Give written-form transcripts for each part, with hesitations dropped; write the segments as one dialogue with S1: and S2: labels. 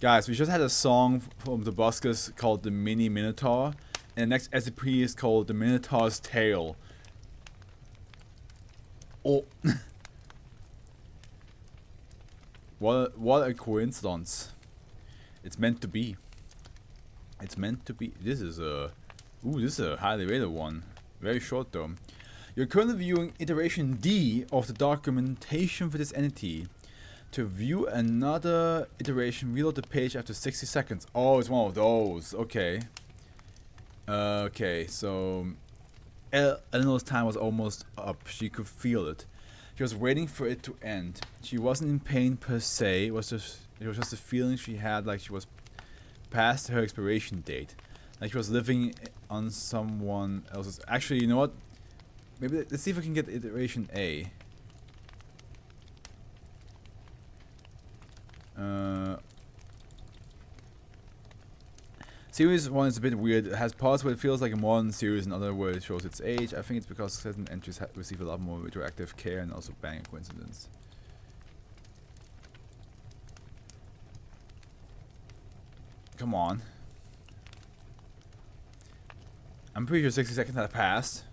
S1: Guys, we just had a song from the Buskers called the Mini Minotaur, and the next SCP is called the Minotaur's Tail. Oh. What a coincidence. It's meant to be. It's meant to be. This is a highly rated one. Very short though. You're currently viewing iteration D of the documentation for this entity. To view another iteration, reload the page after 60 seconds. Oh, it's one of those. Okay. Okay, so Eleanor's time was almost up. She could feel it. She was waiting for it to end. She wasn't in pain per se. It was just a feeling she had, like she was past her expiration date, like she was living on someone else's. Actually, you know what? Maybe let's see if I can get iteration A. Series 1 is a bit weird. It has parts where it feels like a modern series and other where it shows its age. I think it's because certain entries receive a lot more retroactive care and also bang a coincidence. Come on. I'm pretty sure 60 seconds had passed.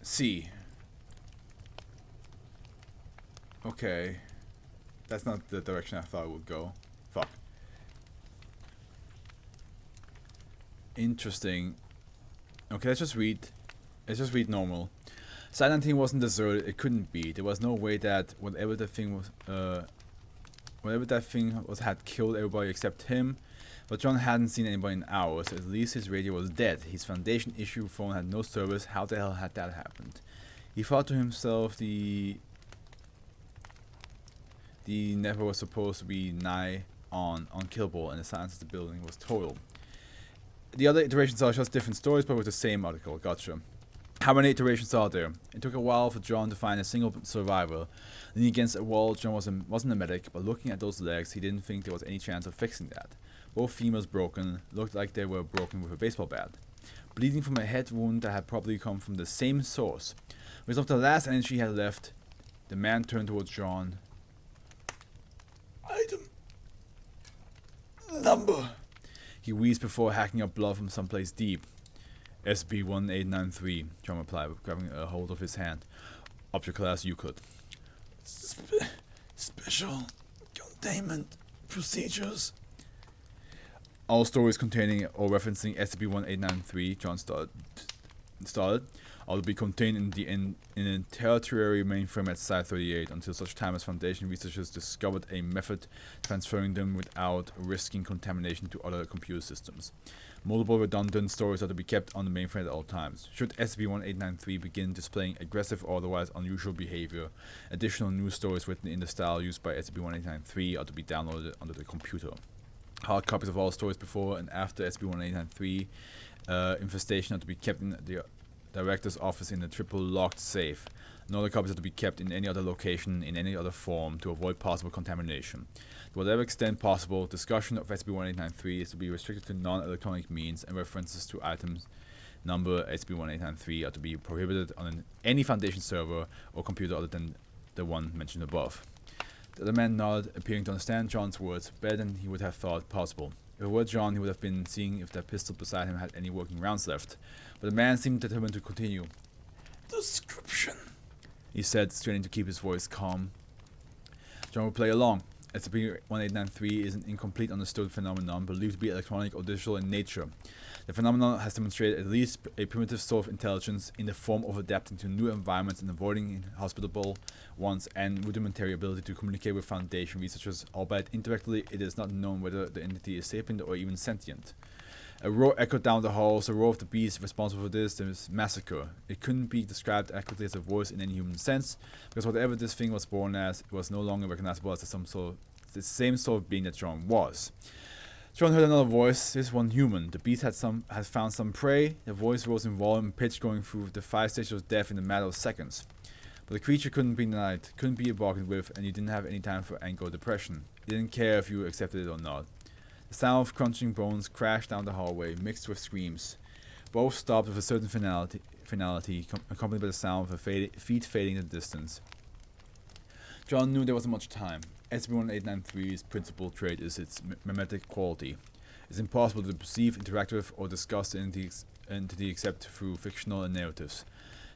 S1: C. Okay. That's not the direction I thought it would go. Fuck. Interesting. Okay, let's just read. Let's just read normal. Site 19 wasn't deserted. It couldn't be. There was no way that whatever that thing was had killed everybody except him. But John hadn't seen anybody in hours. At least his radio was dead. His Foundation issue phone had no service. How the hell had that happened? He thought to himself, the network was supposed to be nigh on unkillable, and the silence of the building was total. The other iterations are just different stories, but with the same article. Gotcha. How many iterations are there? It took a while for John to find a single survivor. Leaning against a wall, John wasn't a medic, but looking at those legs, he didn't think there was any chance of fixing that. Both femurs broken, looked like they were broken with a baseball bat. Bleeding from a head wound that had probably come from the same source. With of the last energy he had left, the man turned towards John. Item number. He wheezed before hacking up blood from someplace deep. SCP-1893, John replied, grabbing a hold of his hand. Object class Euclid. Special containment procedures. All stories containing or referencing SCP-1893, John started, will be contained in a tertiary mainframe at Site-38 until such time as Foundation researchers discovered a method transferring them without risking contamination to other computer systems. Multiple redundant stories are to be kept on the mainframe at all times. Should SCP-1893 begin displaying aggressive or otherwise unusual behavior, additional news stories written in the style used by SCP-1893 are to be downloaded onto the computer. Hard copies of all stories before and after SCP-1893 infestation are to be kept in the Director's office in a triple locked safe. No other copies are to be kept in any other location, in any other form, to avoid possible contamination. To whatever extent possible, discussion of SCP-1893 is to be restricted to non-electronic means, and references to items number SCP-1893 are to be prohibited on any Foundation server or computer other than the one mentioned above. The other man nodded, appearing to understand John's words better than he would have thought possible. If it were John, he would have been seeing if that pistol beside him had any working rounds left. But the man seemed determined to continue. Description, he said, straining to keep his voice calm. John would play along. SCP-1893 is an incomplete understood phenomenon, believed to be electronic or digital in nature. The phenomenon has demonstrated at least a primitive sort of intelligence in the form of adapting to new environments and avoiding inhospitable ones, and rudimentary ability to communicate with Foundation researchers, albeit indirectly. It is not known whether the entity is sapient or even sentient. A roar echoed down the halls, the roar of the beast responsible for this massacre. It couldn't be described accurately as a voice in any human sense, because whatever this thing was born as, it was no longer recognizable as the same sort of being that John was. John heard another voice, this one human. The beast had found some prey. The voice rose in volume and pitch, going through the 5 stages of death in a matter of seconds. But the creature couldn't be denied, couldn't be bargained with, and you didn't have any time for anger or depression. It didn't care if you accepted it or not. The sound of crunching bones crashed down the hallway, mixed with screams. Both stopped with a certain finality, accompanied by the sound of a feet fading in the distance. John knew there wasn't much time. SCP-1893's principal trait is its mimetic quality. It's impossible to perceive, interact with, or discuss the entity except through fictional narratives.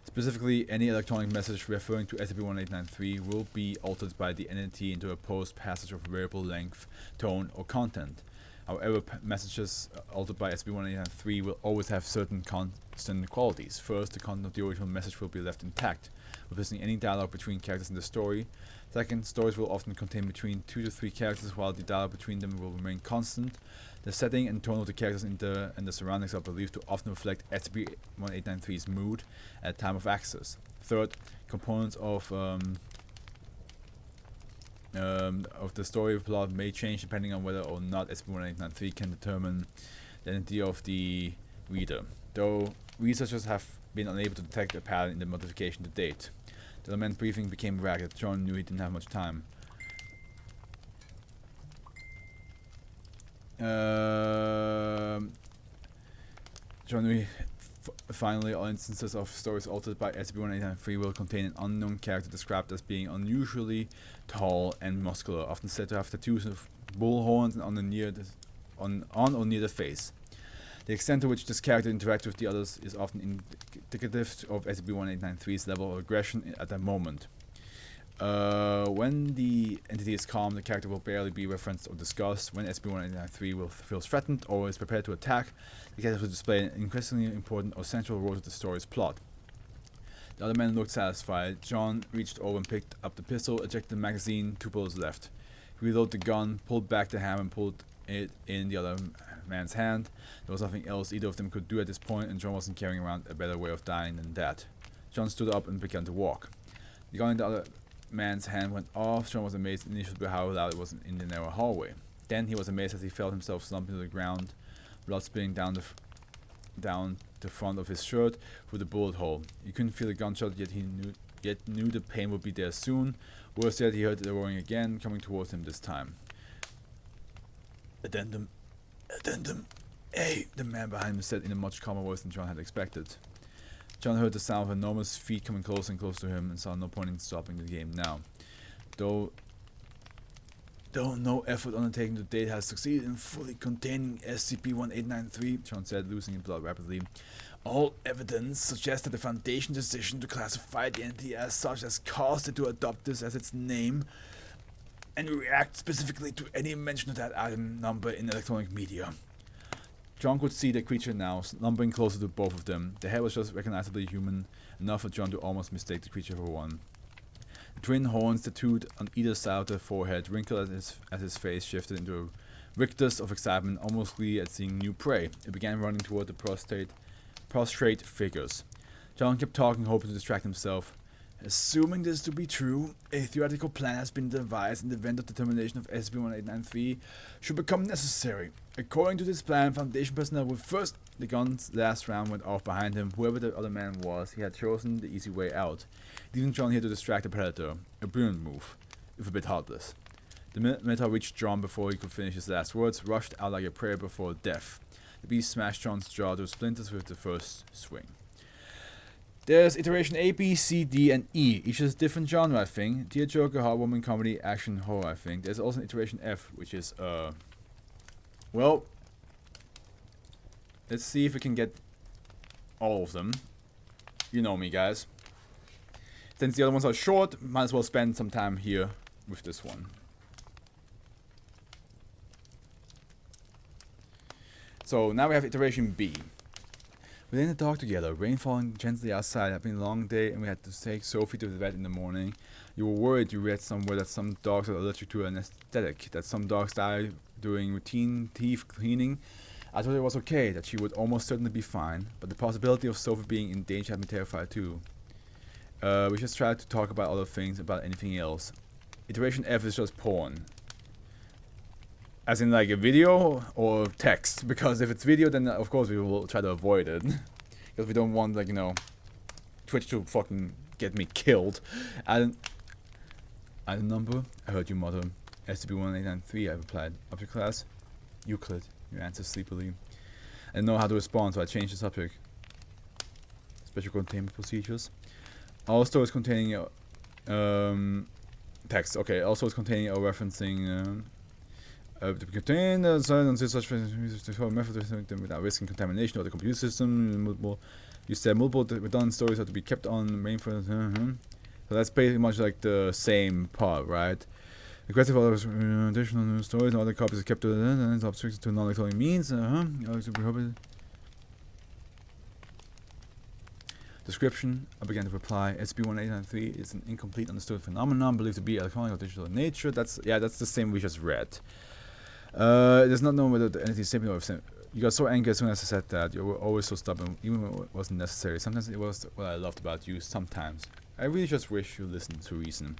S1: Specifically, any electronic message referring to SCP-1893 will be altered by the entity into a post-passage of variable length, tone, or content. However, messages altered by SCP-1893 will always have certain constant qualities. First, the content of the original message will be left intact, replacing any dialogue between characters in the story. Second, stories will often contain between 2 to 3 characters, while the dialogue between them will remain constant. The setting and tone of the characters and the surroundings are believed to often reflect SCP-1893's mood at time of access. Third, components of the story plot may change depending on whether or not SCP-1893 can determine the identity of the reader, though researchers have been unable to detect a pattern in the modification to date. The element briefing became ragged. John knew he didn't have much time. Finally, all instances of stories altered by SCP-1893 will contain an unknown character described as being unusually tall and muscular, often said to have tattoos of bull horns on or near the face. The extent to which this character interacts with the others is often indicative of SCP-1893's level of aggression at that moment. When the entity is calm, the character will barely be referenced or discussed. When SCP-1893 feels threatened or is prepared to attack, the character will display an increasingly important or central role to the story's plot. The other man looked satisfied. John reached over and picked up the pistol, ejected the magazine, 2 bullets left. He reloaded the gun, pulled back the hammer and pulled it in the other man's hand. There was nothing else either of them could do at this point, and John wasn't carrying around a better way of dying than that. John stood up and began to walk. The gun in the other man's hand went off. John was amazed initially by how loud it was in the narrow hallway. Then he was amazed as he felt himself slump into the ground, blood spilling down the front of his shirt through the bullet hole. He couldn't feel the gunshot, yet knew the pain would be there soon. Worse yet, he heard the roaring again, coming towards him this time. Addendum, hey, the man behind him said in a much calmer voice than John had expected. John heard the sound of enormous feet coming closer and closer to him and saw no point in stopping the game now. Though no effort undertaken to date has succeeded in fully containing SCP-1893, John said, losing his blood rapidly, all evidence suggests that the Foundation's decision to classify the entity as such has caused it to adopt this as its name and react specifically to any mention of that item number in electronic media. John could see the creature now, slumbering closer to both of them. The head was just recognizably human, enough for John to almost mistake the creature for one. The twin horns tattooed on either side of the forehead wrinkled as his face shifted into a rictus of excitement, almost glee at seeing new prey. It began running toward the prostrate figures. John kept talking, hoping to distract himself. Assuming this to be true, a theoretical plan has been devised in the event of determination of SCP-1893 should become necessary. According to this plan, Foundation personnel would first... The gun's last round went off behind him. Whoever the other man was, he had chosen the easy way out, leaving John here to distract the predator. A brilliant move, if a bit heartless. The Minotaur reached John before he could finish his last words, rushed out like a prey before death. The beast smashed John's jaw to splinters with the first swing. There's iteration A, B, C, D, and E. Each is a different genre, I think. Dear Joker, heartwarming comedy, action, horror, I think. There's also an iteration F, which is, well, let's see if we can get all of them. You know me, guys. Since the other ones are short, might as well spend some time here with this one. So now we have iteration B. We lay in the dark together, rain falling gently outside. It had been a long day and we had to take Sophie to the vet in the morning. You were worried. You read somewhere that some dogs are allergic to anesthetic, that some dogs die during routine teeth cleaning. I thought it was okay, that she would almost certainly be fine, but the possibility of Sophie being in danger had me terrified too. We just tried to talk about other things, about anything else. Iteration F is just porn. As in like a video or text, because if it's video then of course we will try to avoid it. Because we don't want, like, you know, Twitch to fucking get me killed. Item number? I heard you mutter. SCP-1893, I replied. Object class? Euclid. You answered sleepily. I didn't know how to respond, so I changed the subject. special containment procedures. All stories containing text. Okay, all stories containing or referencing to contain such method without risking contamination of the computer system. You said multiple redundant stories have to be kept on mainframe. So that's pretty much like the same part, right? Requested for additional stories and other copies are kept subject to non-electronic means. Description. I began to reply. SCP-1893 is an incomplete understood phenomenon believed to be electronic or digital in nature. That's the same we just read. It is not known whether the entity is sapient or sentient. You got so angry as soon as I said that. You were always so stubborn, even when it wasn't necessary. Sometimes it was what I loved about you. Sometimes I really just wish you listened to reason.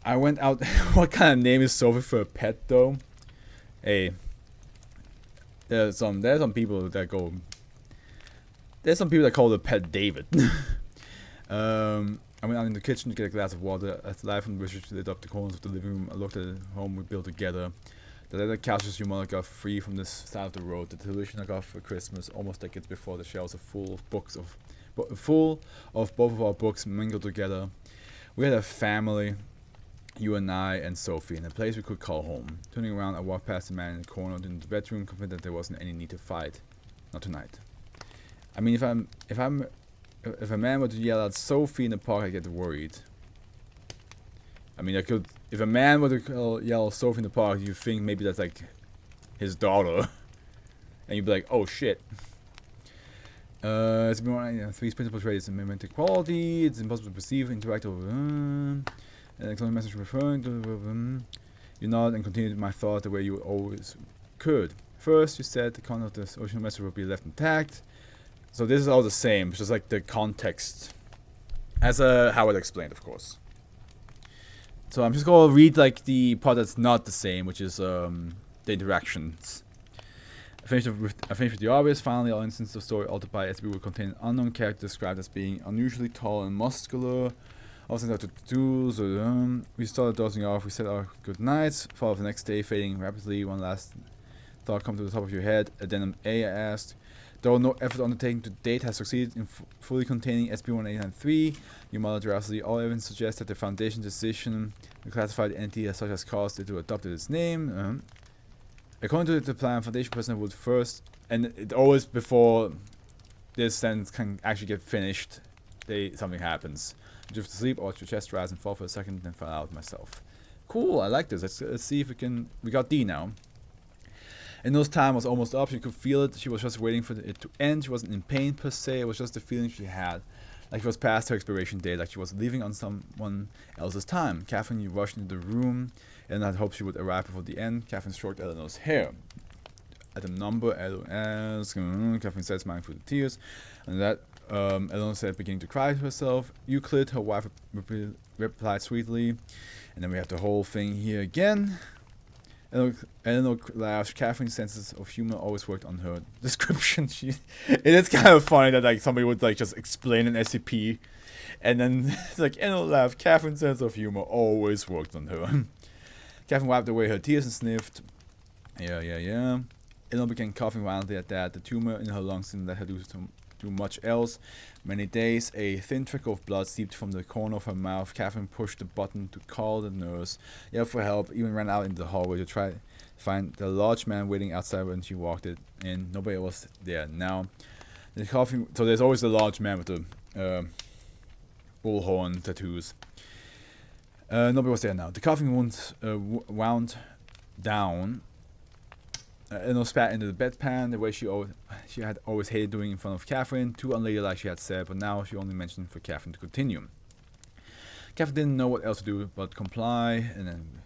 S1: I went out. What kind of name is Sophie for a pet, though? Hey, there's some people that go. There's some people that call the pet David. I went out in the kitchen to get a glass of water. As the light from the bridge lit up the corners of the living room, I looked at the home we built together. The leather couches your mother got free from this side of the road. The television I got for Christmas, almost decades before. The shelves are full of books full of both of our books mingled together. We had a family, you and I and Sophie, in a place we could call home. Turning around, I walked past the man in the corner in the bedroom, convinced that there wasn't any need to fight. Not tonight. I mean, if a man were to yell at Sophie in the park, I'd get worried. I mean, if a man were to yell Sophie in the park, you think maybe that's like his daughter, and you'd be like, oh shit. It's been three principal traits: mental quality. It's impossible to perceive, interact over. An electronic message referring to. You nodded and continued my thought the way you always could. First, you said the content of the original message would be left intact. So this is all the same. It's just like the context, as Howard explained, of course. So I'm just gonna read like the part that's not the same, which is the interactions. I finished with the obvious. Finally, all instances of story altered by SCP will contain an unknown character described as being unusually tall and muscular. All sent out to tools. We started dozing off. We said our good nights. Followed the next day, fading rapidly. One last thought come to the top of your head. Addendum A, I asked. Though no effort undertaken to date has succeeded in fully containing SCP-1893, your monodrastically, all evidence suggests that the Foundation decision to classify the entity as such as caused it to adopt its name. According to the plan, Foundation personnel would first, and it always before this sentence can actually get finished, something happens. I drift to sleep, watch your chest rise and fall for a second, then fell out myself. Cool, I like this. Let's see if we can. We got D now. And those time was almost up. She could feel it. She was just waiting for it to end. She wasn't in pain per se. It was just the feeling she had, like she was past her expiration date, like she was leaving on someone else's time. Catherine, you rushed into the room, and I hoped she would arrive before the end. Catherine stroked Eleanor's hair. At the number, Eleanor asked. Catherine said, smiling through the tears, and that Eleanor said, beginning to cry to herself. Euclid, her wife, replied sweetly, and then we have the whole thing here again. Eleanor laughed. Catherine's senses of humor always worked on her description. It is kind of funny that like somebody would like just explain an SCP, and then it's like Eleanor laughed. Catherine's sense of humor always worked on her. Catherine wiped away her tears and sniffed. Yeah. Eleanor began coughing violently at that. The tumor in her lungs didn't let her do much else. Many days, a thin trickle of blood seeped from the corner of her mouth. Catherine pushed the button to call the nurse, yelled for help, even ran out into the hallway to try to find the large man waiting outside when she walked in. Nobody was there now. The coughing, so there's always the large man with the bullhorn tattoos. Nobody was there now. The coughing wounds wound down. Eleanor spat into the bedpan, the way she had always hated doing in front of Catherine, too unladylike she had said, but now she only mentioned for Catherine to continue. Catherine didn't know what else to do but comply, and then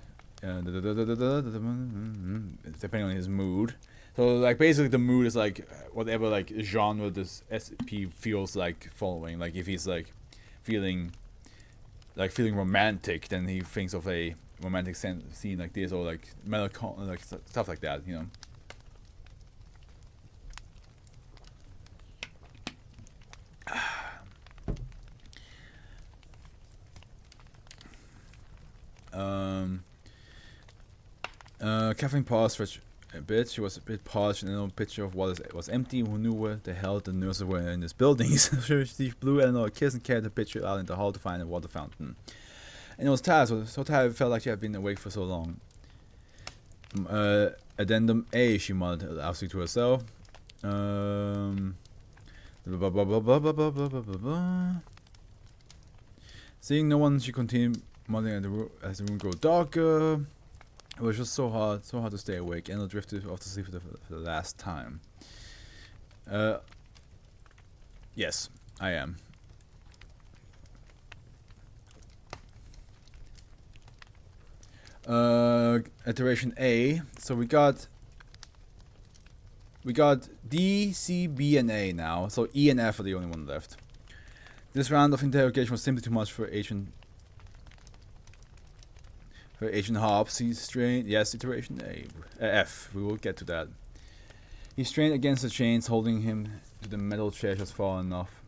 S1: depending on his mood. So like basically the mood is like whatever like genre this SCP feels like following. Like if he's like feeling romantic, then he thinks of a romantic scene like this, or like melancholy, like stuff like that, you know. Catherine paused, a bit. She was a bit polished and a picture of what was empty. Who knew where the hell the nurses were in this building? So she blew Eleanor a kiss and carried the picture out in the hall to find a water fountain. And it was tired, so tired it felt like she had been awake for so long. Addendum A, she muttered loudly to herself. Seeing no one, she continued muttering as the room grew darker. It was just so hard to stay awake. Eleanor drifted off to sleep for the last time. Yes, I am. Iteration A. So we got D, C, B, and A now. So E and F are the only one left. This round of interrogation was simply too much for Agent Hobbs. He strained. Yes, iteration A. F. We will get to that. He strained against the chains, holding him to the metal chair just far enough.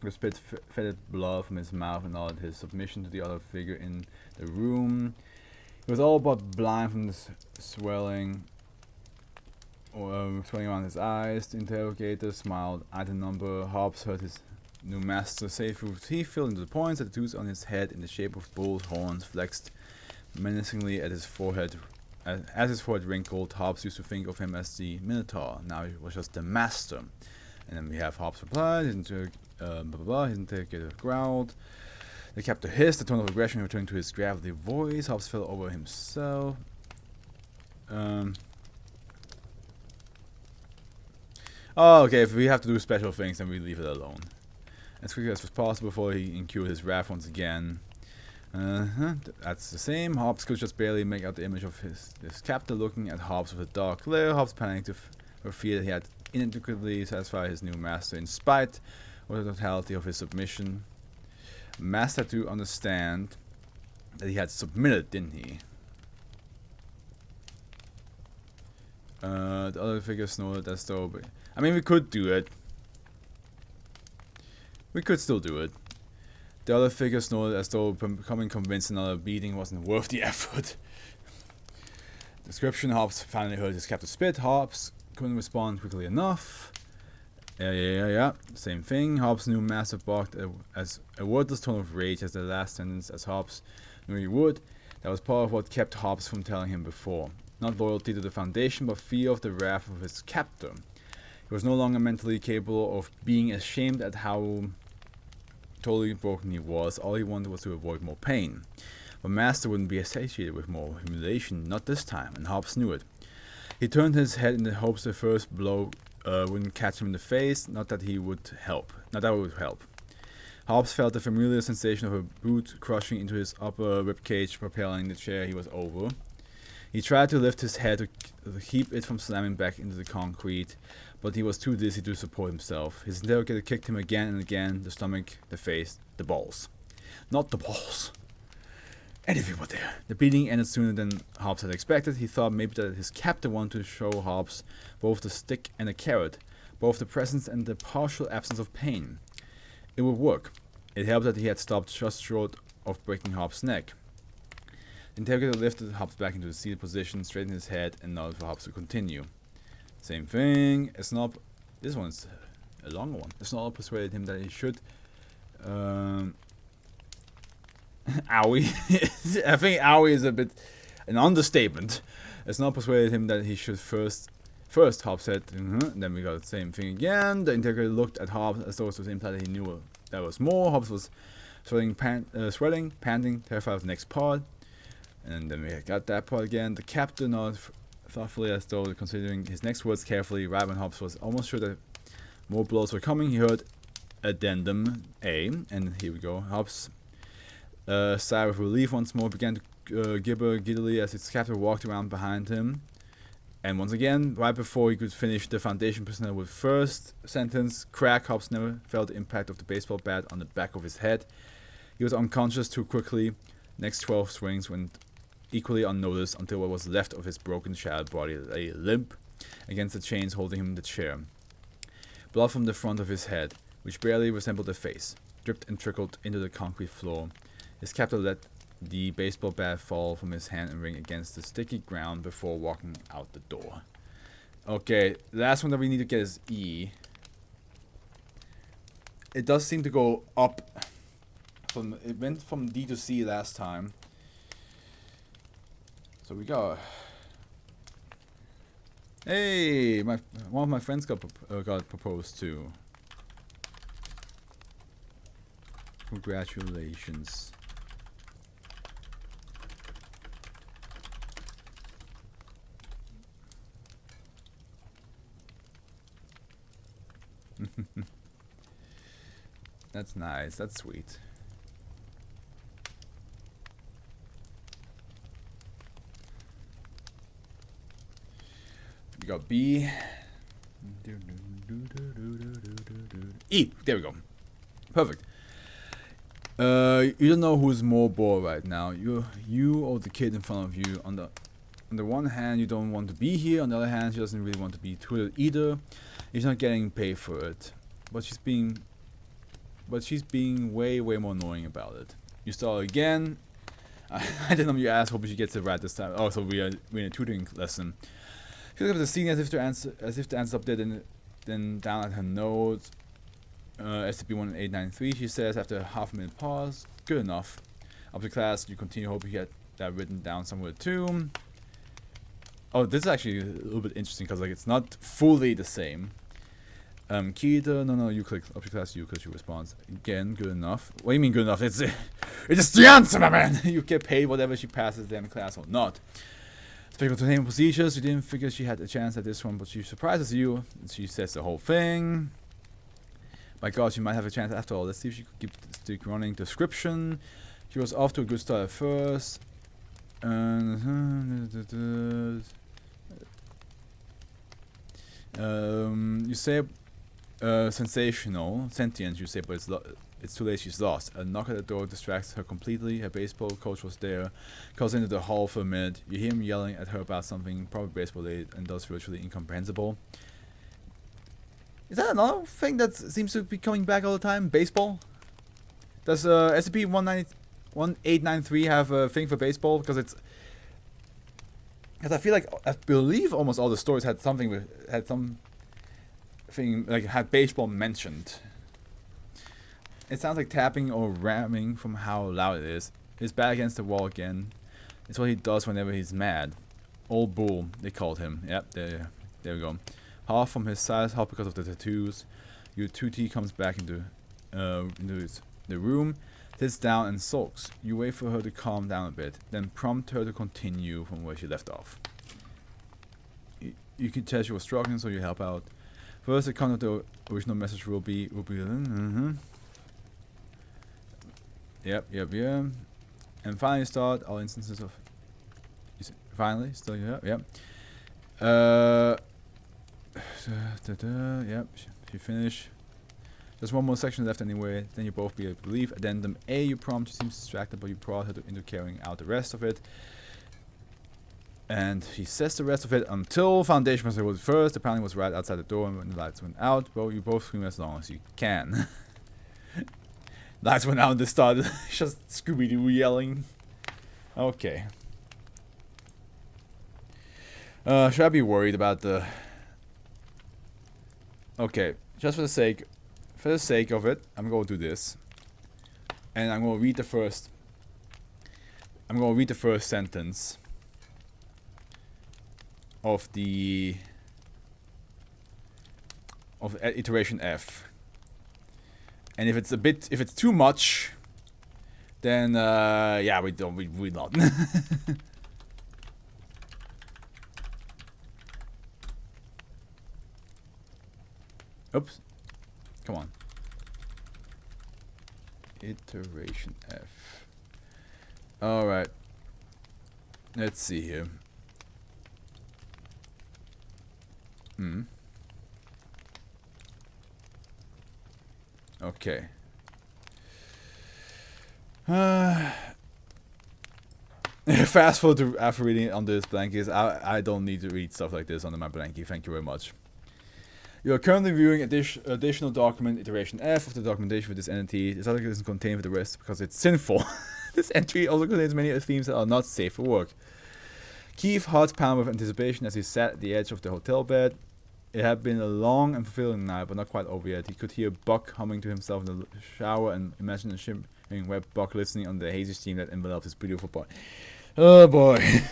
S1: The spit fetid blood from his mouth and nodded his submission to the other figure in the room. He was all but blind from the swelling around his eyes. The interrogator smiled at the number. Hobbs heard his new master say through teeth filled into the points that the tattoos on his head in the shape of bull's horns flexed menacingly at his forehead. As his forehead wrinkled, Hobbs used to think of him as the Minotaur. Now he was just the master. And then we have Hobbs replied. His interrogator growled. The captor hissed, the tone of aggression returned to his gravelly voice. Hobbs fell over himself. Oh, okay, if we have to do special things, then we leave it alone. As quickly as was possible before he incurred his wrath once again. That's the same. Hobbs could just barely make out the image of his captor looking at Hobbs with a dark glare. Hobbs panicked for fear that he had inadequately satisfied his new master in spite of the totality of his submission. Master had to understand that he had submitted, didn't he? The other figure snorted as though... I mean, we could do it. We could still do it. The other figure snorted as though becoming convinced another beating wasn't worth the effort. Description: Hobbs finally heard his captor spit. Hobbs couldn't respond quickly enough. Yeah. Same thing. Hobbs' new master barked as a wordless tone of rage as the last sentence, as Hobbs knew he would. That was part of what kept Hobbs from telling him before. Not loyalty to the Foundation, but fear of the wrath of his captor. He was no longer mentally capable of being ashamed at how totally broken he was. All he wanted was to avoid more pain. But Master wouldn't be satiated with more humiliation, not this time, and Hobbs knew it. He turned his head in the hopes the first blow wouldn't catch him in the face, not that it would help. Hobbs felt the familiar sensation of a boot crushing into his upper ribcage, propelling the chair he was over. He tried to lift his head to keep it from slamming back into the concrete, but he was too dizzy to support himself. His interrogator kicked him again and again, the stomach, the face, the balls. Not the balls. Anything but there. The beating ended sooner than Hobbs had expected. He thought maybe that his captor wanted to show Hobbs both the stick and the carrot, both the presence and the partial absence of pain. It would work. It helped that he had stopped just short of breaking Hobbs' neck. The interrogator lifted Hobbs back into the seated position, straightened his head, and nodded for Hobbs to continue. Same thing. This one's a longer one. Snob persuaded him that he should owie. I think owie is a bit an understatement. Snob persuaded him that he should first Hobbs said, then we got the same thing again. The interrogator looked at Hobbs as though it was implied that he knew there was more. Hobbs was sweating, panting, terrified of the next part. And then we got that part again. The captain nodded thoughtfully as though considering his next words carefully. Right when Hobbs was almost sure that more blows were coming, he heard addendum A, and here we go. Hobbs sighed with relief once more, began to gibber giddily as his captor walked around behind him. And once again, right before he could finish, the Foundation personnel with first sentence, crack. Hobbs never felt the impact of the baseball bat on the back of his head. He was unconscious too quickly. Next 12 swings went equally unnoticed until what was left of his broken, shattered body lay limp against the chains holding him in the chair. Blood from the front of his head, which barely resembled a face, dripped and trickled into the concrete floor. His captor let the baseball bat fall from his hand and ring against the sticky ground before walking out the door. Okay, the last one that we need to get is E. It does seem to go up. It went from D to C last time. So we got... Hey, one of my friends got proposed to. Congratulations. That's nice. That's sweet. We got B. E. There we go. Perfect. You don't know who's more bored right now. You or the kid in front of you. On the one hand, you don't want to be here. On the other hand, she doesn't really want to be tutored either. He's not getting paid for it, but she's being way more annoying about it. You start again. I didn't know you asked. Hope she gets it right this time. Oh, so we're in a tutoring lesson. She looks at the scene as if the answer up there, then down at her notes. SCP-1893, she says after a half-minute pause. Good enough. Up to class, you continue. Hope you get that written down somewhere too. Oh, this is actually a little bit interesting because like it's not fully the same. Kita, no, you click up to class. You click. She responds again. Good enough. What do you mean good enough? It's just the answer, my man. You get paid whatever she passes them in class or not. Speaking to name procedures, you didn't figure she had a chance at this one, but she surprises you. She says the whole thing. My God, she might have a chance after all. Let's see if she could keep the stick running. Description. She was off to a good start at first. You say sensational, sentient. You say, but it's too late. She's lost. A knock at the door distracts her completely. Her baseball coach was there. Calls into the hall for a minute. You hear him yelling at her about something, probably baseball related, and thus virtually incomprehensible. Is that another thing that seems to be coming back all the time? Baseball? Does SCP-1893 have a thing for baseball? Because it's... Because I feel like, I believe almost all the stories had something with... Had baseball mentioned. It sounds like tapping or ramming from how loud it is. He's back against the wall again. It's what he does whenever he's mad. Old Bull, they called him. Yep, there we go. Half from his size, half because of the tattoos. Your 2T comes back into the room, sits down and sulks. You wait for her to calm down a bit, then prompt her to continue from where she left off. You can tell she was struggling, so you help out. First, the content of the original message will be Yep. And finally start all instances of... Finally, still, yep. Yep, she finished. There's one more section left anyway, then you both be able to leave. Addendum A, you prompt, she seems distracted, but you brought her into carrying out the rest of it. And he says the rest of it until Foundation Master was first. The pounding was right outside the door, and when the lights went out, well, you both scream as long as you can. Lights went out and they started just Scooby-Doo yelling. Okay. Should I be worried about the... Okay, just for the sake of it, I'm going to do this. And I'm going to read the first... sentence of the... of iteration F. And if it's too much, then yeah, we not. Oops. Come on. Iteration F. Alright. Let's see here. Okay. Fast forward to after reading it on this blankie. I don't need to read stuff like this under my blankie. Thank you very much. You are currently viewing additional document iteration F of the documentation for this entity. This article isn't contained with the rest because it's sinful. This entry also contains many themes that are not safe for work. Keith hearts pounded with anticipation as he sat at the edge of the hotel bed. It had been a long and fulfilling night, but not quite over yet. He could hear Buck humming to himself in the shower and imagine a shimmering web Buck listening on the hazy steam that enveloped his beautiful body. Oh boy.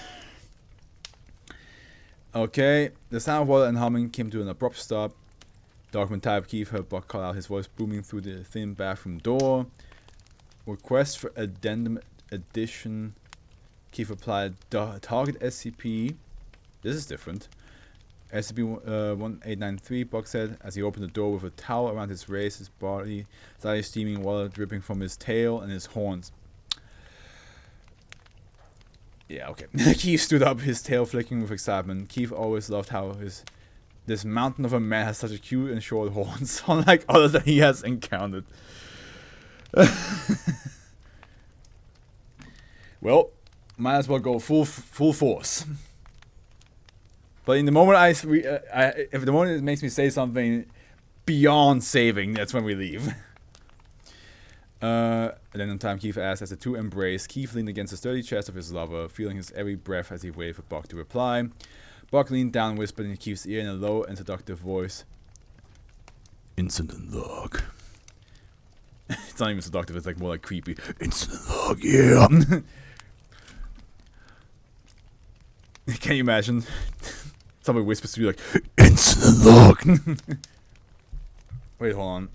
S1: Okay, the sound of water and humming came to an abrupt stop. Darkman type Keith heard Buck call out, his voice booming through the thin bathroom door. Request for addendum addition. Keith replied, target SCP. This is different. SCP-1893, Buck said, as he opened the door with a towel around his waist, his body started steaming, water dripping from his tail and his horns. Yeah, okay. Keith stood up, his tail flicking with excitement. Keith always loved how this mountain of a man has such a cute and short horns, unlike others that he has encountered. Well, might as well go full force. But in the moment if the moment it makes me say something beyond saving, that's when we leave. And then in time, Keith asked as the two embraced. Keith leaned against the sturdy chest of his lover, feeling his every breath as he waited for Buck to reply. Buck leaned down, whispered in Keith's ear in a low and seductive voice. Incident log. It's not even seductive, it's like more like creepy. Incident log, yeah. Can you imagine? Somebody whispers to you like, incident log. Wait, hold on.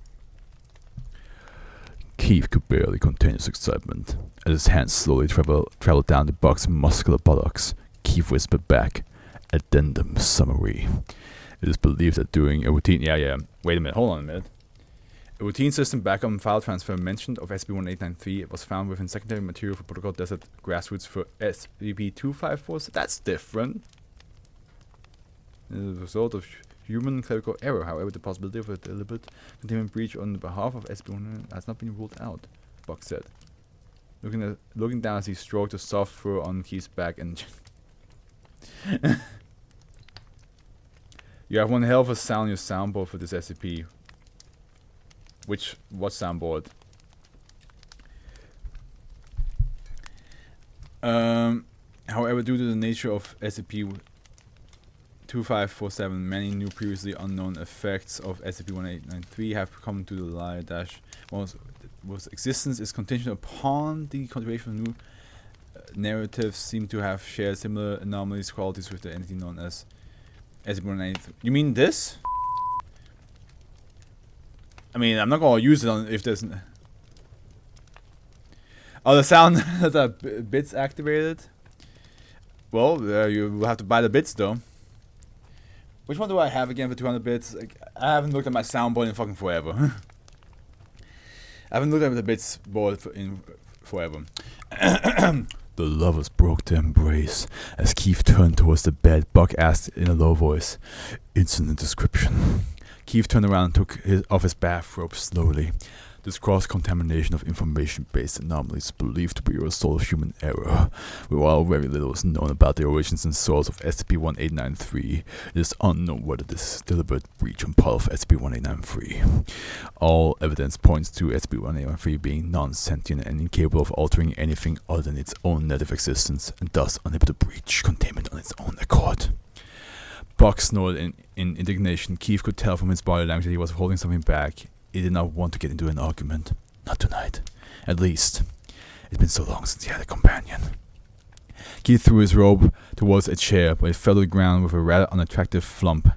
S1: Keith could barely contain his excitement. As his hands slowly traveled down the Buck's muscular buttocks, Keith whispered back, addendum summary. It is believed that during a routine... Yeah. Wait a minute, hold on a minute. A routine system backup and file transfer mentioned of SCP-1893 was found within secondary material for Protocol Desert Grassroots for SCP-254. That's different. As a result of human clerical error, however, the possibility of a deliberate containment breach on behalf of SCP-100 has not been ruled out, Buck said. Looking down as he stroked the soft fur on Keith's back and... You have one hell of a sound in your soundboard for this SCP. What soundboard? However, due to the nature of SCP-2547, many new previously unknown effects of SCP-1893 have come to the light. Whose existence is contingent upon the contribution of new narratives seem to have shared similar anomalous qualities with the entity known as SCP-1893. You mean this? I mean, I'm not gonna use it on if there's. Oh, the sound that the bits activated. Well, you will have to buy the bits though. Which one do I have again for 200 bits? Like, I haven't looked at my soundboard in fucking forever. I haven't looked at the bits board in forever. The lovers broke their embrace. As Keith turned towards the bed, Buck asked in a low voice, "Incident description." Keith turned around and took off his bathrobe slowly. This cross-contamination of information-based anomalies is believed to be a result of human error. While very little is known about the origins and source of SCP-1893, it is unknown whether this is a deliberate breach on part of SCP-1893. All evidence points to SCP-1893 being non-sentient and incapable of altering anything other than its own native existence, and thus unable to breach containment on its own accord. Buck snorted in indignation. Keith could tell from his body language that he was holding something back. He did not want to get into an argument. Not tonight. At least. It's been so long since he had a companion. Keith threw his robe towards a chair, but it fell to the ground with a rather unattractive flump.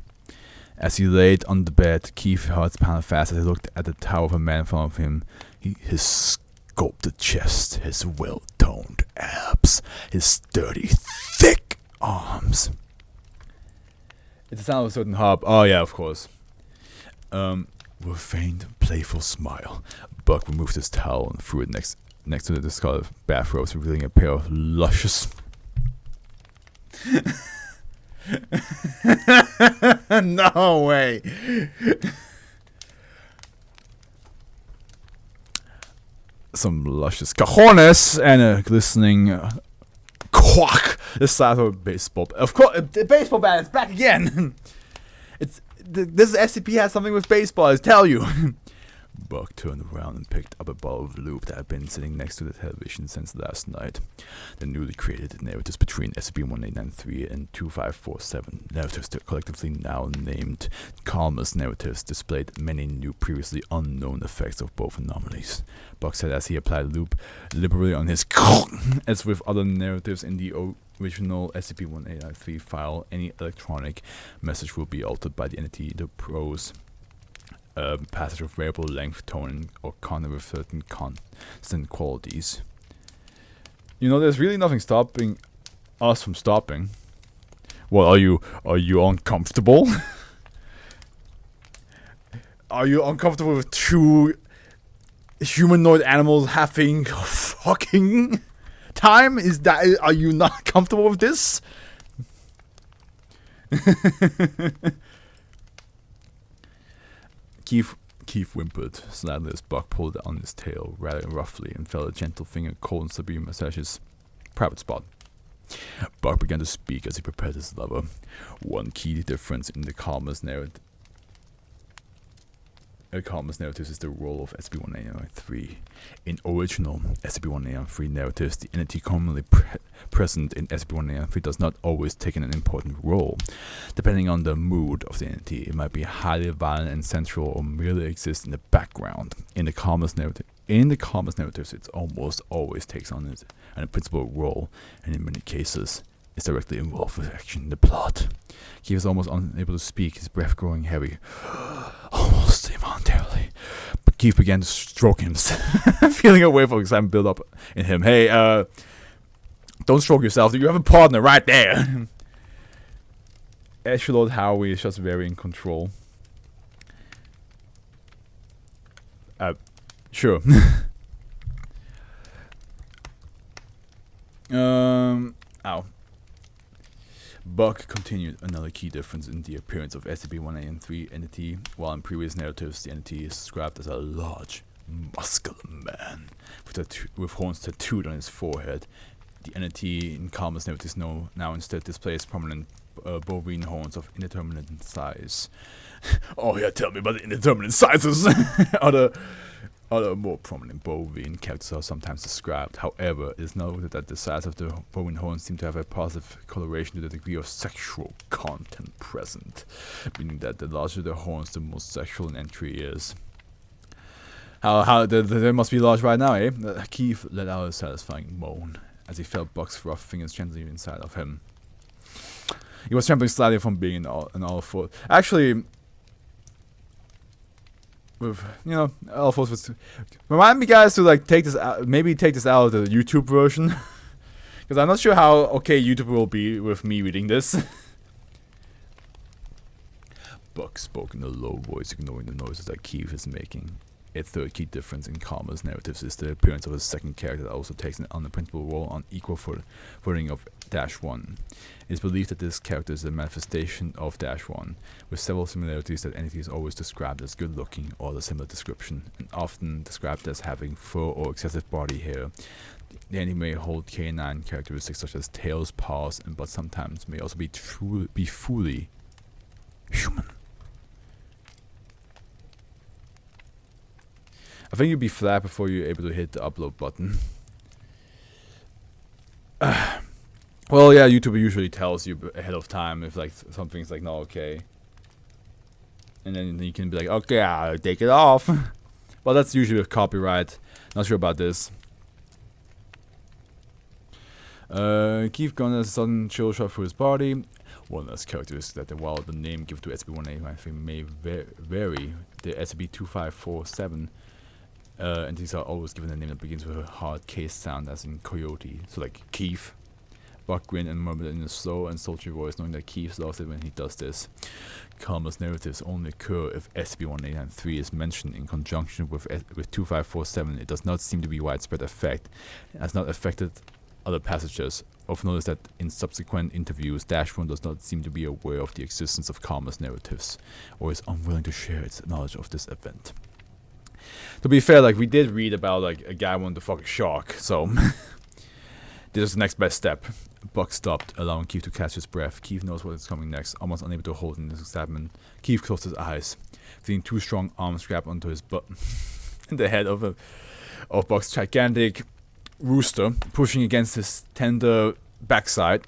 S1: As he laid on the bed, Keith's heart pounded fast as he looked at the tower of a man in front of him. His sculpted chest, his well-toned abs, his sturdy, thick arms. It's the sound of a certain harp. Oh yeah, of course. With a faint, playful smile, Buck removed his towel and threw it next to the discarded bathrobes, revealing a pair of luscious... No way! Some luscious cajones and a glistening quack the size of a baseball bat. Of course, the baseball bat is back again! This SCP has something with baseball, I tell you. Buck turned around and picked up a bottle of lube that had been sitting next to the television since last night. The newly created narratives between SCP-1893 and 2547, narratives collectively now named Calmer's narratives, displayed many new previously unknown effects of both anomalies. Buck said as he applied lube liberally on his as with other narratives in the original SCP-1893 file, any electronic message will be altered by the entity, the prose passage of variable length, tone, or content with certain constant qualities. You know, there's really nothing stopping us from stopping. Well, are you uncomfortable? Are you uncomfortable with two humanoid animals having fucking time? Are you not comfortable with this? Keith whimpered slightly as Buck pulled on his tail rather roughly and felt a gentle finger cold and severe massage his private spot. Buck began to speak as he prepared his lever. One key difference in the Calmer's narrative is the role of SCP-1893. In original SCP-1893 narratives, the entity commonly present in SCP-1893 does not always take an important role. Depending on the mood of the entity, it might be highly violent and central or merely exist in the background. In the Calmer's narratives, it almost always takes on an principal role, and in many cases, is directly involved with action in the plot. He was almost unable to speak, his breath growing heavy. Almost involuntarily. But Keith began to stroke him, feeling a wave of excitement build up in him. Hey, don't stroke yourself. You have a partner right there. Echelon Howie is just very in control. Sure. Ow. Buck continued. Another key difference in the appearance of SCP-1893 entity. While in previous narratives the entity is described as a large, muscular man with horns tattooed on his forehead, the entity in Calmer's narratives now instead displays prominent bovine horns of indeterminate size. Oh yeah, tell me about the indeterminate sizes. Other more prominent bovine characters are sometimes described. However, it is noted that the size of the bovine horns seem to have a positive correlation to the degree of sexual content present, meaning that the larger the horns, the more sexual an entry is. They must be large right now, eh? Keith let out a satisfying moan as he felt Buck's rough fingers gently inside of him. He was trembling slightly from being an all four. Actually, with all fours was remind me guys to like take this out, maybe take this out of the YouTube version, because I'm not sure how okay YouTube will be with me reading this. Buck spoke in a low voice, ignoring the noises that Keith is making. A third key difference in Calmer's narratives is the appearance of a second character that also takes on the principal role on equal footing of -1. It is believed that this character is a manifestation of -1, with several similarities that entity is always described as good-looking or the similar description, and often described as having fur or excessive body hair. The entity may hold canine characteristics such as tails, paws, but sometimes may also be fully human. I think you'd be flat before you're able to hit the upload button. Well, yeah, YouTube usually tells you ahead of time if like something's like not okay, and then you can be like, okay, I'll take it off. Well, that's usually a copyright. Not sure about this. Keith got a sudden chill shot through his body. One less characteristic that while the name given to SCP-1893 may vary, the SCP-2547 entities are always given a name that begins with a hard case sound, as in coyote. So like Keith. Buck grinned and murmured in a slow and sultry voice, knowing that Keith loves it when he does this. Calmer's narratives only occur if SCP-1893 is mentioned in conjunction with 2547. It does not seem to be widespread effect. It has not affected other passages. I've noticed that in subsequent interviews, -1 does not seem to be aware of the existence of Calmer's narratives, or is unwilling to share its knowledge of this event. To be fair, like we did read about like a guy wanted to fuck a shark, so this is the next best step. Buck stopped, allowing Keith to catch his breath. Keith knows what is coming next, almost unable to hold in his excitement. Keith closed his eyes, feeling two strong arms grabbed onto his butt. the head of Buck's gigantic rooster, pushing against his tender backside.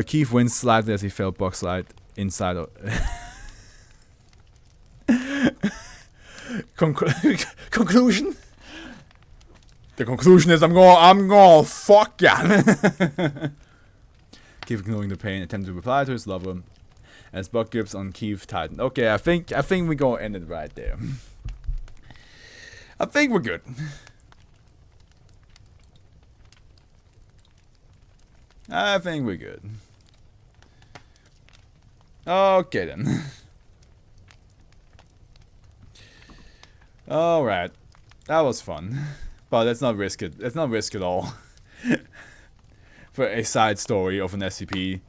S1: Keith winced slightly as he felt Buck slide inside of... Conclusion? The conclusion is I'm going fuck ya. Keith, ignoring the pain, attempted to reply to his lover as Buck grips on Keith tightened. Okay, I think we're gonna end it right there. I think we're good. I think we're good. Okay then. Alright. That was fun. But let's not risk it. Let's not risk it all. For a side story of an SCP